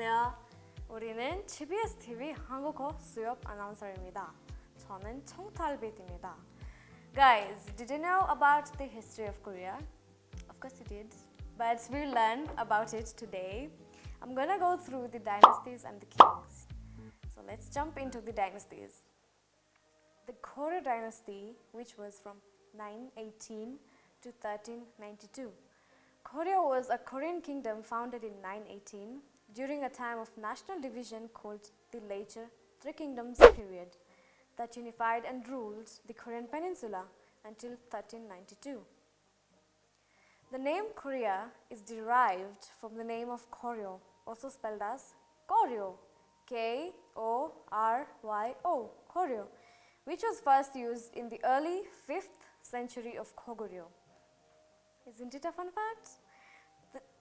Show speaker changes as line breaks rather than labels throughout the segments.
안녕하세요. 우리는 GBS TV 한국어 수업 아나운서입니다. 저는 청탈빛입니다. Guys, did you know about the history of Korea? Of course you did, but we'll learn about it today. I'm gonna go through the dynasties and the kings. So let's jump into the dynasties. The Goryeo dynasty, which was from 918 to 1392. Goryeo was a Korean kingdom founded in 918 during a time of national division called the Later Three Kingdoms period that unified and ruled the Korean peninsula until 1392. The name Korea is derived from the name of Koryo, also spelled as Koryo, K-O-R-Y-O, Koryo, which was first used in the early 5th century of Goguryeo. Isn't it a fun fact?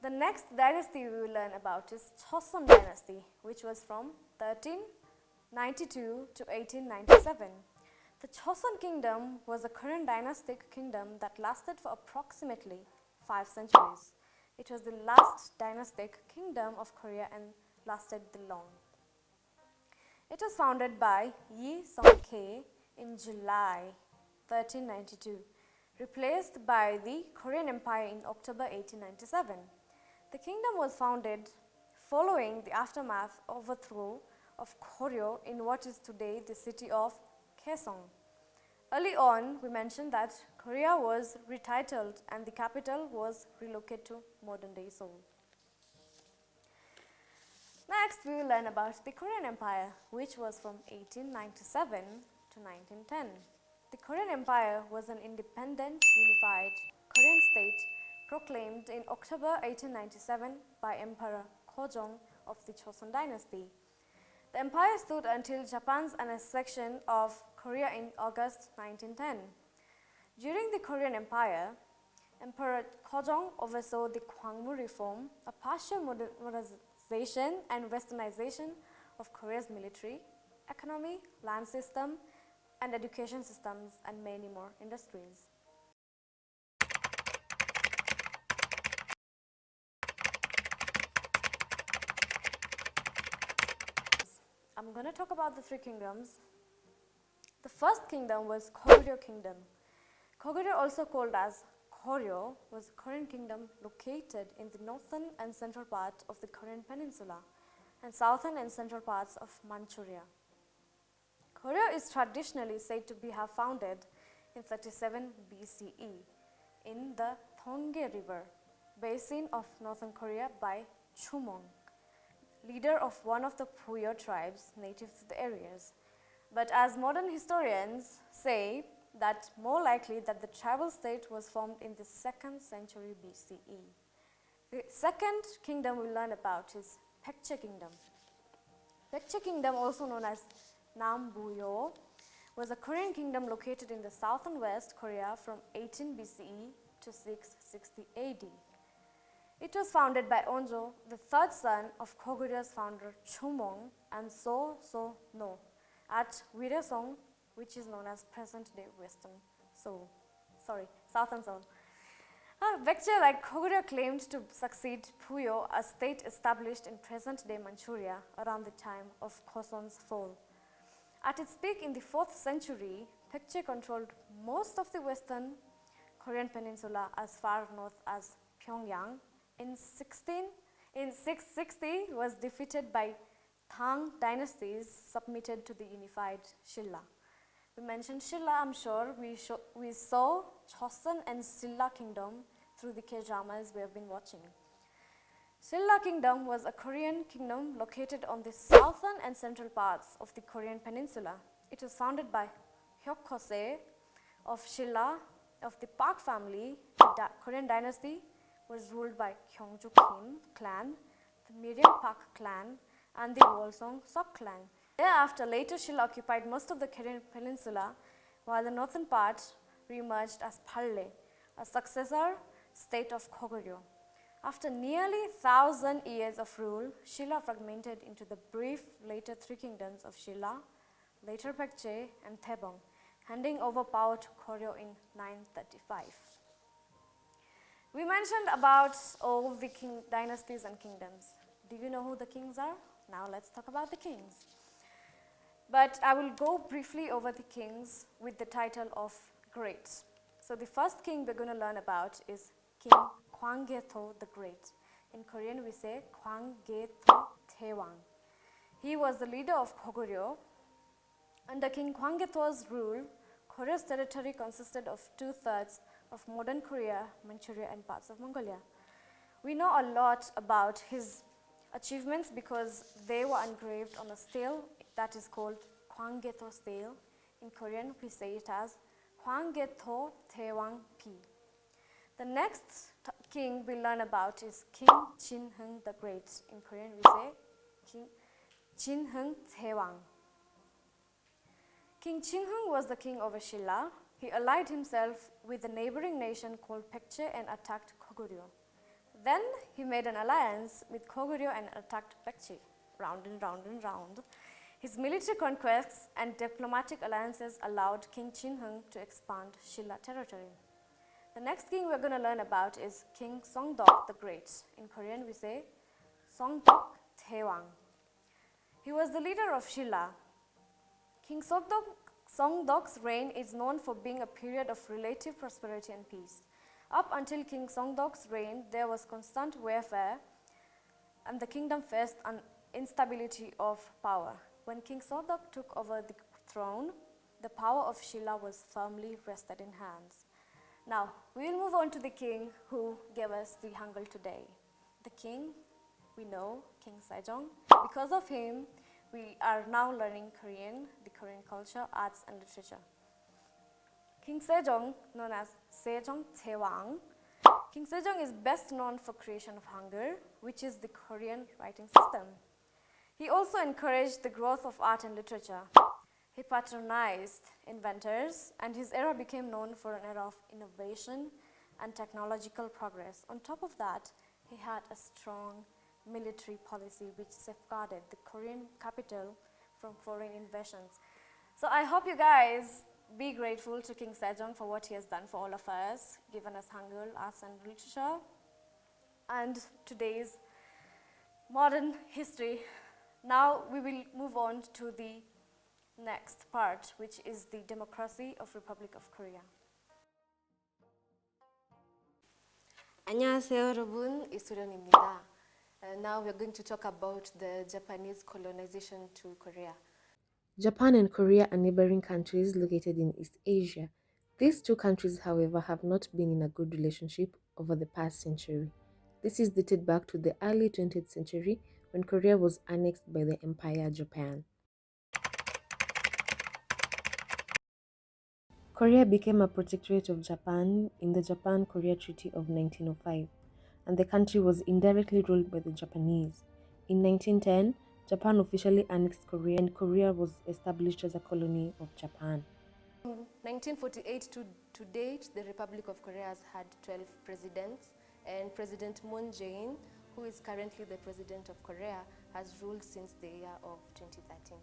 The next dynasty we will learn about is Joseon dynasty, which was from 1392 to 1897. The Joseon kingdom was a Korean dynastic kingdom that lasted for approximately 5 centuries. It was the last dynastic kingdom of Korea and lasted the long. It was founded by Yi Song-kye in July 1392, replaced by the Korean Empire in October 1897. The kingdom was founded following the aftermath overthrow of Goryeo in what is today the city of Kaesong. Early on, we mentioned that Korea was retitled and the capital was relocated to modern-day Seoul. Next, we will learn about the Korean Empire, which was from 1897 to 1910. The Korean Empire was an independent, unified Korean state proclaimed in October 1897 by Emperor Gojong of the Joseon dynasty. The empire stood until Japan's annexation of Korea in August 1910. During the Korean Empire, Emperor Gojong oversaw the Gwangmu reform, a partial modernization and westernization of Korea's military, economy, land system, and education systems, and many more industries. I'm going to talk about the three kingdoms. The first kingdom was Goryeo Kingdom. Goryeo, also called as Goryeo, was a Korean kingdom located in the northern and central part of the Korean peninsula and southern and central parts of Manchuria. Goryeo is traditionally said to have founded in 37 BCE in the Donghae River basin of northern Korea by Chumong, leader of one of the Puyo tribes native to the areas. But as modern historians say, that more likely that the tribal state was formed in the 2nd century BCE. The second kingdom we learn about is Baekje Kingdom. Baekje Kingdom, also known as Nambuyo, was a Korean kingdom located in the south and west Korea from 18 BCE to 660 AD. It was founded by Onjo, the third son of Goguryeo's founder Chumong and So-no at Wireseong, which is known as present-day Western Seoul. Southern Seoul. Baekje, like Goguryeo, claimed to succeed Puyo, a state established in present-day Manchuria around the time of Joseon's fall. At its peak in the 4th century, Baekje controlled most of the western Korean peninsula as far north as Pyongyang. In 660, was defeated by Tang dynasties submitted to the unified Silla. We mentioned Silla, I'm sure. We saw Joseon and Silla kingdom through the K-dramas we have been watching. Silla kingdom was a Korean kingdom located on the southern and central parts of the Korean peninsula. It was founded by Hyokose of Silla of the Park family. The Korean dynasty was ruled by Gyeongju Kim clan, the Miriam Park clan, and the Wolsong Sok clan. Thereafter, later Silla occupied most of the Korean peninsula, while the northern part re-emerged as Palle, a successor state of Goguryeo. After nearly 1,000 years of rule, Silla fragmented into the brief later three kingdoms of Silla, later Baekje, and Taebong, handing over power to Goryeo in 935. We mentioned about all the dynasties and kingdoms. Do you know who the kings are? Now let's talk about the kings. But I will go briefly over the kings with the title of great. So the first king we're going to learn about is King Hwanggaetho the Great. In Korean we say Hwanggaetho Taewang. He was the leader of Goguryeo. Under King Hwanggaetho's rule, Korea's territory consisted of 2/3 of modern Korea, Manchuria, and parts of Mongolia. We know a lot about his achievements because they were engraved on a stele that is called Hwanggaetho stele. In Korean, we say it as Hwanggaetho Taewang Pi. The next king we learn about is King Jinheung the Great. In Korean, we say King Jinheung Taewang. King Jinheung was the king over Shilla. He allied himself with a neighboring nation called Baekje and attacked Goguryeo. Then he made an alliance with Goguryeo and attacked Baekje, round and round and round. His military conquests and diplomatic alliances allowed King Jinheung to expand Shilla territory. The next king we're going to learn about is King Songdok the Great. In Korean we say Songdok Taewang. He was the leader of Shilla. King Songdok's reign is known for being a period of relative prosperity and peace. Up until King Songdok's reign, there was constant warfare and the kingdom faced an instability of power. When King Songdok took over the throne, the power of Shilla was firmly vested in hands. Now, we will move on to the king who gave us the Hangul today. The king, we know, King Sejong. Because of him, we are now learning Korean, the Korean culture, arts, and literature. King Sejong, known as Sejong Taewang. King Sejong is best known for creation of Hangul, which is the Korean writing system. He also encouraged the growth of art and literature. He patronized inventors, and his era became known for an era of innovation and technological progress. On top of that, he had a strong military policy which safeguarded the Korean capital from foreign invasions. So I hope you guys be grateful to King Sejong for what he has done for all of us, given us Hangul, arts and literature, and today's modern history. Now we will move on to the next part, which is the democracy of Republic of Korea.
안녕하세요, 여러분. 이수련입니다. Now we're going to talk about the Japanese colonization to Korea. Japan and Korea are neighboring countries located in East Asia. These two countries, however, have not been in a good relationship over the past century. This is dated back to the early 20th century when Korea was annexed by the Empire Japan. Korea became a protectorate of Japan in the Japan-Korea Treaty of 1905, and the country was indirectly ruled by the Japanese. In 1910, Japan officially annexed Korea, and Korea was established as a colony of Japan. From 1948 to date, the Republic of Korea has had 12 presidents, and President Moon Jae-in, who is currently the President of Korea, has ruled since the year of 2013.